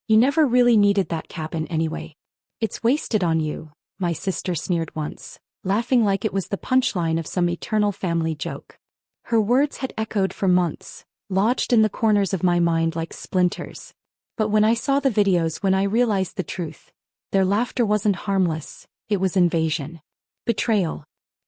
You never really needed that cabin anyway. It's wasted on you, my sister sneered once, laughing like it was the punchline of some eternal family joke. Her words had echoed for months, lodged in the corners of my mind like splinters. But when I saw the videos, when I realized the truth, their laughter wasn't harmless, it was invasion. Betrayal.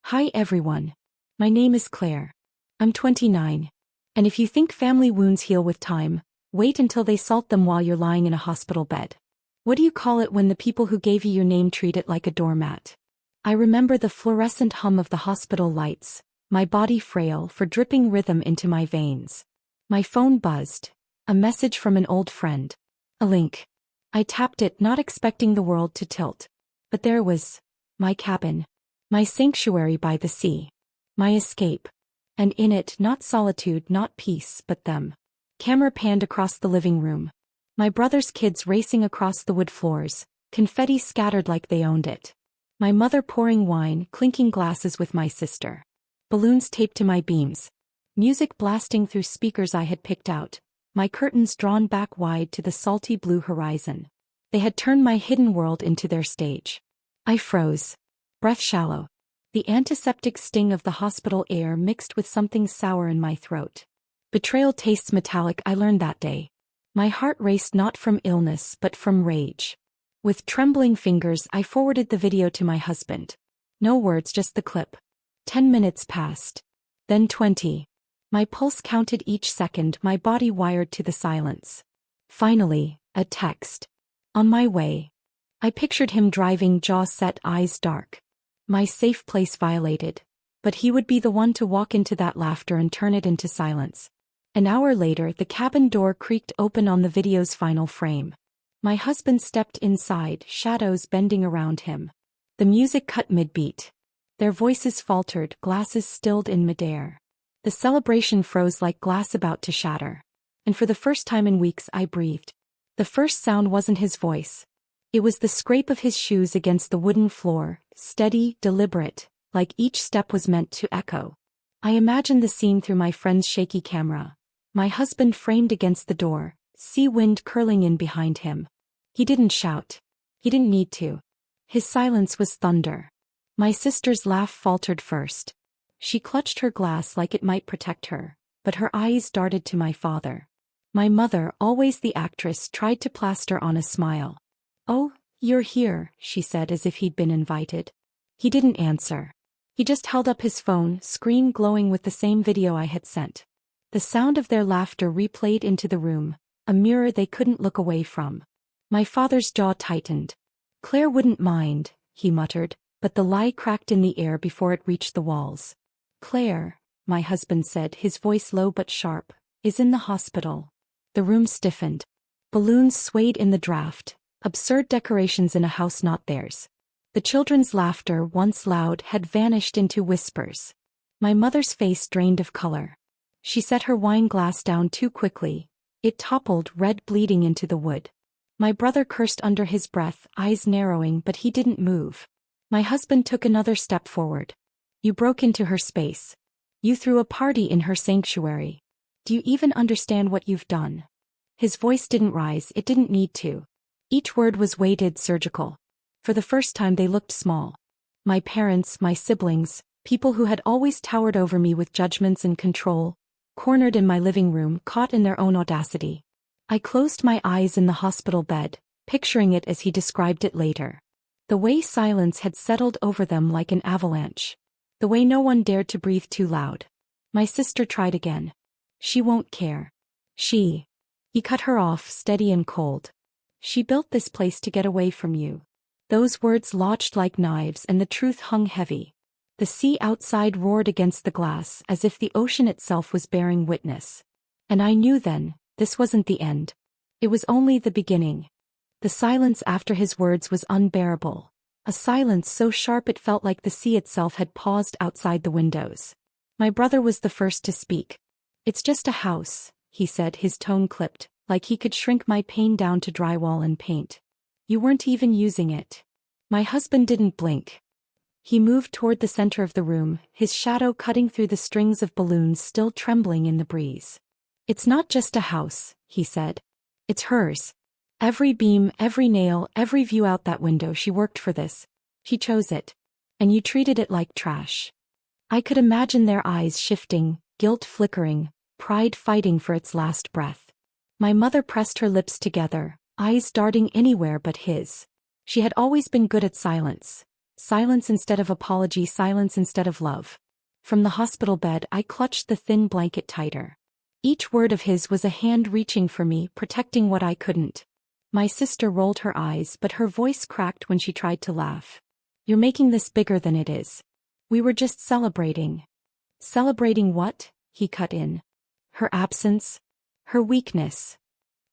Hi everyone. My name is Claire. I'm 29. And if you think family wounds heal with time, wait until they salt them while you're lying in a hospital bed. What do you call it when the people who gave you your name treat it like a doormat? I remember the fluorescent hum of the hospital lights, my body frail for dripping rhythm into my veins. My phone buzzed. A message from an old friend. A link. I tapped it, not expecting the world to tilt. But there was my cabin. My sanctuary by the sea. My escape. And in it, not solitude, not peace, but them. Camera panned across the living room. My brother's kids racing across the wood floors, confetti scattered like they owned it. My mother pouring wine, clinking glasses with my sister. Balloons taped to my beams. Music blasting through speakers I had picked out, my curtains drawn back wide to the salty blue horizon. They had turned my hidden world into their stage. I froze. Breath shallow. The antiseptic sting of the hospital air mixed with something sour in my throat. Betrayal tastes metallic, I learned that day. My heart raced not from illness but from rage. With trembling fingers I forwarded the video to my husband. No words, just the clip. 10 minutes passed. Then 20. My pulse counted each second, my body wired to the silence. Finally, a text. On my way. I pictured him driving, jaw set, eyes dark. My safe place violated. But he would be the one to walk into that laughter and turn it into silence. An hour later, the cabin door creaked open on the video's final frame. My husband stepped inside, shadows bending around him. The music cut mid-beat. Their voices faltered, glasses stilled in midair. The celebration froze like glass about to shatter. And for the first time in weeks I breathed. The first sound wasn't his voice. It was the scrape of his shoes against the wooden floor, steady, deliberate, like each step was meant to echo. I imagined the scene through my friend's shaky camera. My husband framed against the door, sea wind curling in behind him. He didn't shout. He didn't need to. His silence was thunder. My sister's laugh faltered first. She clutched her glass like it might protect her, but her eyes darted to my father. My mother, always the actress, tried to plaster on a smile. "Oh, you're here," she said as if he'd been invited. He didn't answer. He just held up his phone, screen glowing with the same video I had sent. The sound of their laughter replayed into the room, a mirror they couldn't look away from. My father's jaw tightened. "Claire wouldn't mind," he muttered, but the lie cracked in the air before it reached the walls. "Claire," my husband said, his voice low but sharp, "is in the hospital." The room stiffened. Balloons swayed in the draft, absurd decorations in a house not theirs. The children's laughter, once loud, had vanished into whispers. My mother's face drained of color. She set her wine glass down too quickly. It toppled, red bleeding into the wood. My brother cursed under his breath, eyes narrowing, but he didn't move. My husband took another step forward. "You broke into her space. You threw a party in her sanctuary. Do you even understand what you've done?" His voice didn't rise, it didn't need to. Each word was weighted, surgical. For the first time they looked small. My parents, my siblings, people who had always towered over me with judgments and control, cornered in my living room, caught in their own audacity. I closed my eyes in the hospital bed, picturing it as he described it later. The way silence had settled over them like an avalanche. The way no one dared to breathe too loud. My sister tried again. "She won't care. He cut her off, steady and cold. "She built this place to get away from you." Those words lodged like knives and the truth hung heavy. The sea outside roared against the glass as if the ocean itself was bearing witness. And I knew then, this wasn't the end. It was only the beginning. The silence after his words was unbearable. A silence so sharp it felt like the sea itself had paused outside the windows. My brother was the first to speak. "It's just a house," he said, his tone clipped, like he could shrink my pain down to drywall and paint. "You weren't even using it." My husband didn't blink. He moved toward the center of the room, his shadow cutting through the strings of balloons still trembling in the breeze. "It's not just a house," he said. "It's hers. Every beam, every nail, every view out that window, she worked for this. She chose it. And you treated it like trash. I could imagine their eyes shifting, guilt flickering, pride fighting for its last breath. My mother pressed her lips together, eyes darting anywhere but his. She had always been good at silence. Silence instead of apology, silence instead of love. From the hospital bed, I clutched the thin blanket tighter. Each word of his was a hand reaching for me, protecting what I couldn't. My sister rolled her eyes, but her voice cracked when she tried to laugh. You're making this bigger than it is. We were just celebrating. Celebrating what? He cut in. Her absence. Her weakness.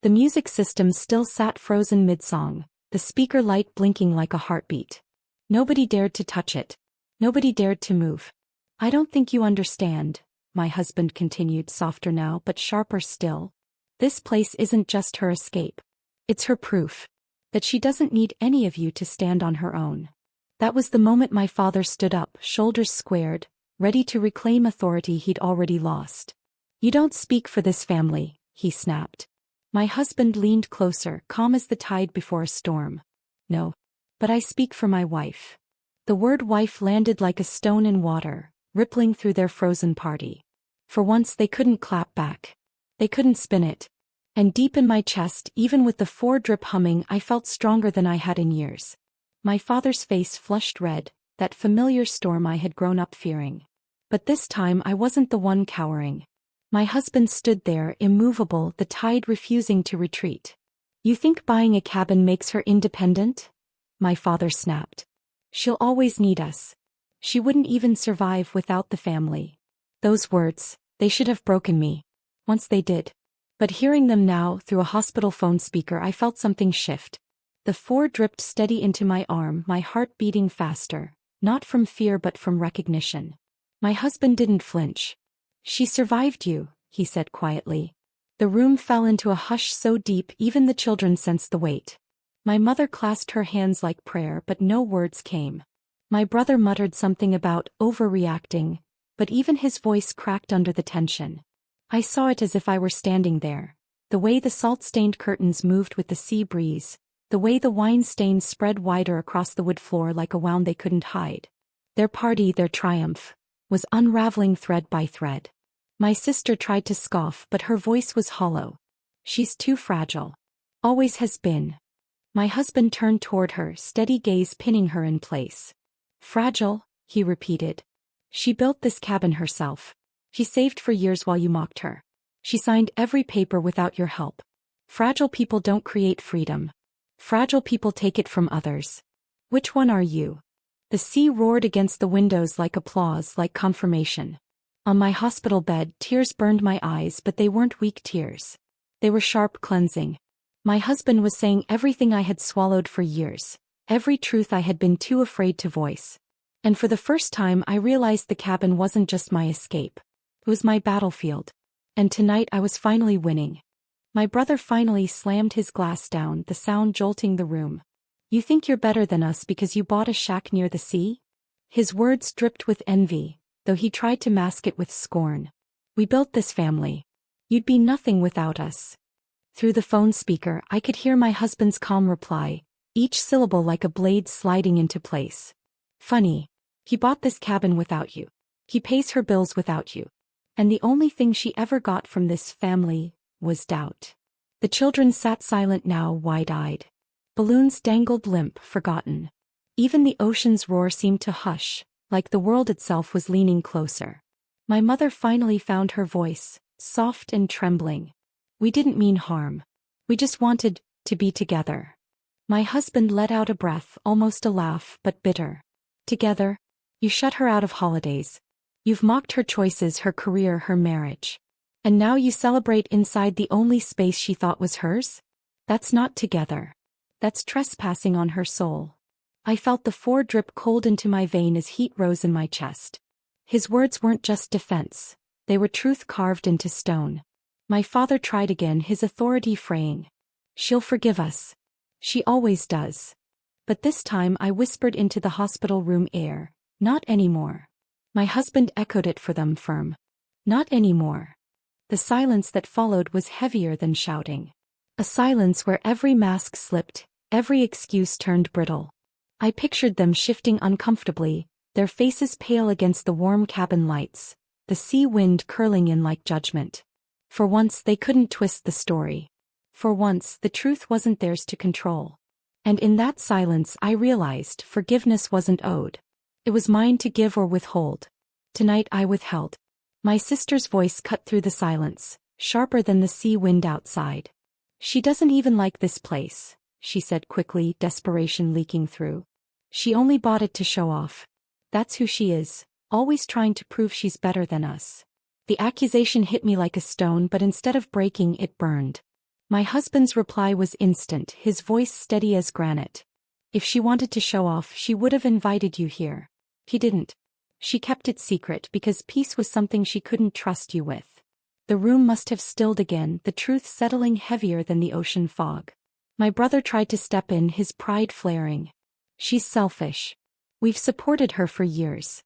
The music system still sat frozen mid-song, the speaker light blinking like a heartbeat. Nobody dared to touch it. Nobody dared to move. I don't think you understand, my husband continued, softer now but sharper still. This place isn't just her escape. It's her proof. That she doesn't need any of you to stand on her own. That was the moment my father stood up, shoulders squared, ready to reclaim authority he'd already lost. You don't speak for this family, he snapped. My husband leaned closer, calm as the tide before a storm. No. But I speak for my wife. The word wife landed like a stone in water, rippling through their frozen party. For once they couldn't clap back. They couldn't spin it. And deep in my chest, even with the drip humming, I felt stronger than I had in years. My father's face flushed red, that familiar storm I had grown up fearing. But this time I wasn't the one cowering. My husband stood there, immovable, the tide refusing to retreat. You think buying a cabin makes her independent? My father snapped. She'll always need us. She wouldn't even survive without the family. Those words, they should have broken me. Once they did. But hearing them now, through a hospital phone speaker, I felt something shift. The dripped steady into my arm, my heart beating faster, not from fear but from recognition. My husband didn't flinch. She survived you, he said quietly. The room fell into a hush so deep even the children sensed the weight. My mother clasped her hands like prayer, but no words came. My brother muttered something about overreacting, but even his voice cracked under the tension. I saw it as if I were standing there. The way the salt-stained curtains moved with the sea breeze, the way the wine stains spread wider across the wood floor like a wound they couldn't hide. Their party, their triumph, was unraveling thread by thread. My sister tried to scoff, but her voice was hollow. She's too fragile. Always has been. My husband turned toward her, steady gaze pinning her in place. Fragile, he repeated. She built this cabin herself. She saved for years while you mocked her. She signed every paper without your help. Fragile people don't create freedom. Fragile people take it from others. Which one are you? The sea roared against the windows like applause, like confirmation. On my hospital bed, tears burned my eyes, but they weren't weak tears. They were sharp, cleansing. My husband was saying everything I had swallowed for years, every truth I had been too afraid to voice. And for the first time I realized the cabin wasn't just my escape. It was my battlefield. And tonight I was finally winning. My brother finally slammed his glass down, the sound jolting the room. You think you're better than us because you bought a shack near the sea? His words dripped with envy, though he tried to mask it with scorn. We built this family. You'd be nothing without us. Through the phone speaker, I could hear my husband's calm reply, each syllable like a blade sliding into place. Funny. He bought this cabin without you. He pays her bills without you. And the only thing she ever got from this family was doubt. The children sat silent now, wide-eyed. Balloons dangled limp, forgotten. Even the ocean's roar seemed to hush, like the world itself was leaning closer. My mother finally found her voice, soft and trembling. We didn't mean harm. We just wanted to be together. My husband let out a breath, almost a laugh, but bitter. Together? You shut her out of holidays. You've mocked her choices, her career, her marriage. And now you celebrate inside the only space she thought was hers? That's not together. That's trespassing on her soul. I felt the drip cold into my vein as heat rose in my chest. His words weren't just defense. They were truth carved into stone. My father tried again, his authority fraying. She'll forgive us. She always does. But this time I whispered into the hospital room air, not anymore. My husband echoed it for them, firm. Not anymore. The silence that followed was heavier than shouting. A silence where every mask slipped, every excuse turned brittle. I pictured them shifting uncomfortably, their faces pale against the warm cabin lights, the sea wind curling in like judgment. For once they couldn't twist the story. For once the truth wasn't theirs to control. And in that silence I realized forgiveness wasn't owed. It was mine to give or withhold. Tonight I withheld. My sister's voice cut through the silence, sharper than the sea wind outside. She doesn't even like this place, she said quickly, desperation leaking through. She only bought it to show off. That's who she is, always trying to prove she's better than us. The accusation hit me like a stone, but instead of breaking, it burned. My husband's reply was instant, his voice steady as granite. If she wanted to show off, she would have invited you here. He didn't. She kept it secret because peace was something she couldn't trust you with. The room must have stilled again, the truth settling heavier than the ocean fog. My brother tried to step in, his pride flaring. She's selfish. We've supported her for years.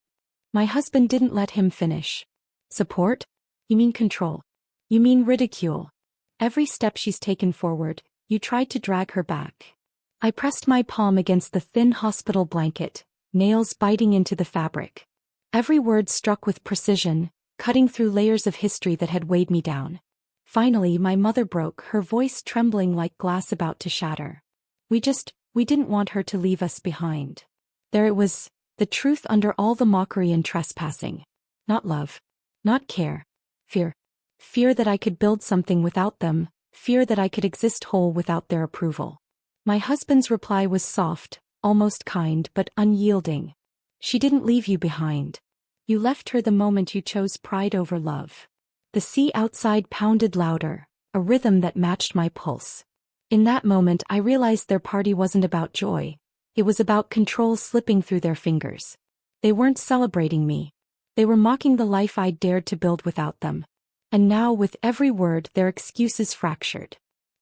My husband didn't let him finish. Support? You mean control? You mean ridicule? Every step she's taken forward, you tried to drag her back. I pressed my palm against the thin hospital blanket, nails biting into the fabric. Every word struck with precision, cutting through layers of history that had weighed me down. Finally, my mother broke, her voice trembling like glass about to shatter. We didn't want her to leave us behind. There it was, the truth under all the mockery and trespassing. Not love. Not care. Fear. Fear that I could build something without them, fear that I could exist whole without their approval. My husband's reply was soft, almost kind, but unyielding. She didn't leave you behind. You left her the moment you chose pride over love. The sea outside pounded louder, a rhythm that matched my pulse. In that moment I realized their party wasn't about joy. It was about control slipping through their fingers. They weren't celebrating me. They were mocking the life I'd dared to build without them. And now, with every word, their excuses fractured.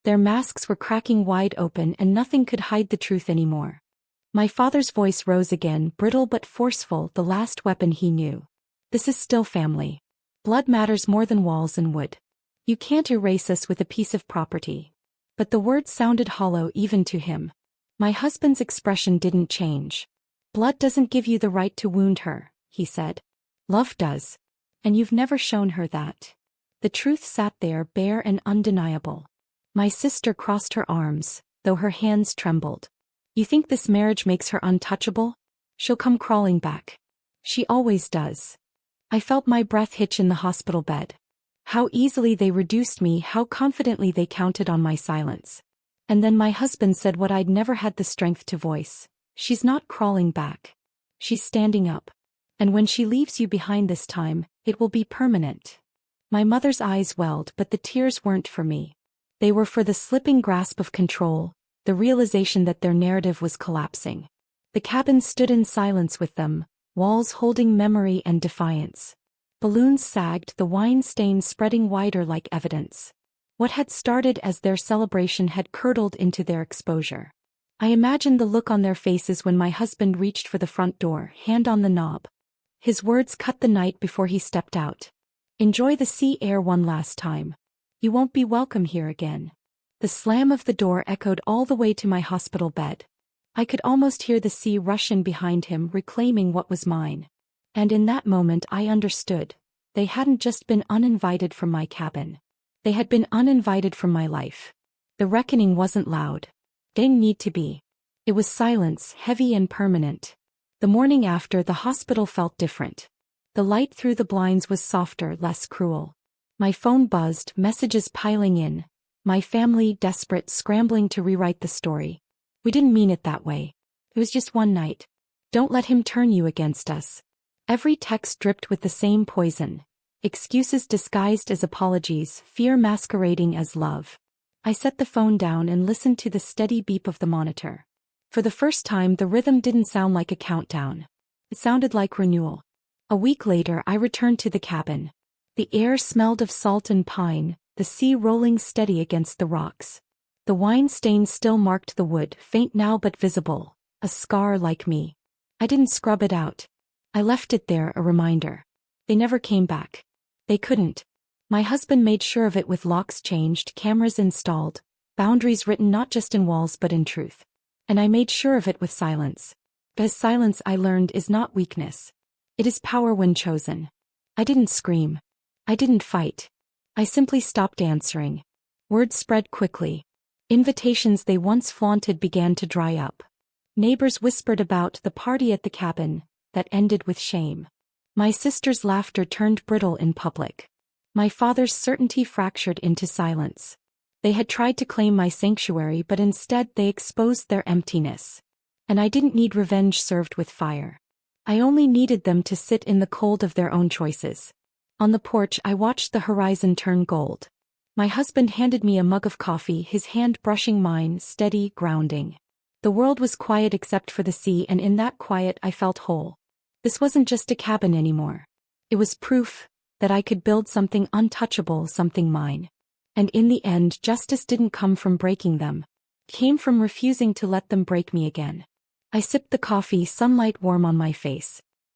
Their masks were cracking wide open and nothing could hide the truth anymore. My father's voice rose again, brittle but forceful, the last weapon he knew. This is still family. Blood matters more than walls and wood. You can't erase us with a piece of property. But the words sounded hollow even to him. My husband's expression didn't change. Blood doesn't give you the right to wound her, he said. Love does. And you've never shown her that. The truth sat there, bare and undeniable. My sister crossed her arms, though her hands trembled. You think this marriage makes her untouchable? She'll come crawling back. She always does. I felt my breath hitch in the hospital bed. How easily they reduced me, how confidently they counted on my silence. And then my husband said what I'd never had the strength to voice. She's not crawling back. She's standing up. And when she leaves you behind this time, it will be permanent. My mother's eyes welled, but the tears weren't for me. They were for the slipping grasp of control, the realization that their narrative was collapsing. The cabin stood in silence with them, walls holding memory and defiance. Balloons sagged, the wine stains spreading wider like evidence. What had started as their celebration had curdled into their exposure. I imagined the look on their faces when my husband reached for the front door, hand on the knob. His words cut the night before he stepped out. Enjoy the sea air one last time. You won't be welcome here again. The slam of the door echoed all the way to my hospital bed. I could almost hear the sea rush in behind him, reclaiming what was mine. And in that moment I understood. They hadn't just been uninvited from my cabin. They had been uninvited from my life. The reckoning wasn't loud. Didn't need to be. It was silence, heavy and permanent. The morning after, the hospital felt different. The light through the blinds was softer, less cruel. My phone buzzed, messages piling in. My family, desperate, scrambling to rewrite the story. We didn't mean it that way. It was just one night. Don't let him turn you against us. Every text dripped with the same poison. Excuses disguised as apologies, fear masquerading as love. I set the phone down and listened to the steady beep of the monitor. For the first time, the rhythm didn't sound like a countdown. It sounded like renewal. A week later, I returned to the cabin. The air smelled of salt and pine, the sea rolling steady against the rocks. The wine stain still marked the wood, faint now but visible, a scar like me. I didn't scrub it out. I left it there, a reminder. They never came back. They couldn't. My husband made sure of it with locks changed, cameras installed, Boundaries written not just in walls but in truth. And I made sure of it with silence. Because silence, I learned, is not weakness. It is power when chosen. I didn't scream. I didn't fight. I simply stopped answering. Words spread quickly. Invitations they once flaunted began to dry up. Neighbors whispered about the party at the cabin that ended with shame. My sister's laughter turned brittle in public. My father's certainty fractured into silence. They had tried to claim my sanctuary, but instead they exposed their emptiness. And I didn't need revenge served with fire. I only needed them to sit in the cold of their own choices. On the porch, I watched the horizon turn gold. My husband handed me a mug of coffee, his hand brushing mine, steady, grounding. The world was quiet except for the sea, and in that quiet I felt whole. This wasn't just a cabin anymore. It was proof that I could build something untouchable, something mine. And in the end, justice didn't come from breaking them. It came from refusing to let them break me again. I sipped the coffee, sunlight warm on my face.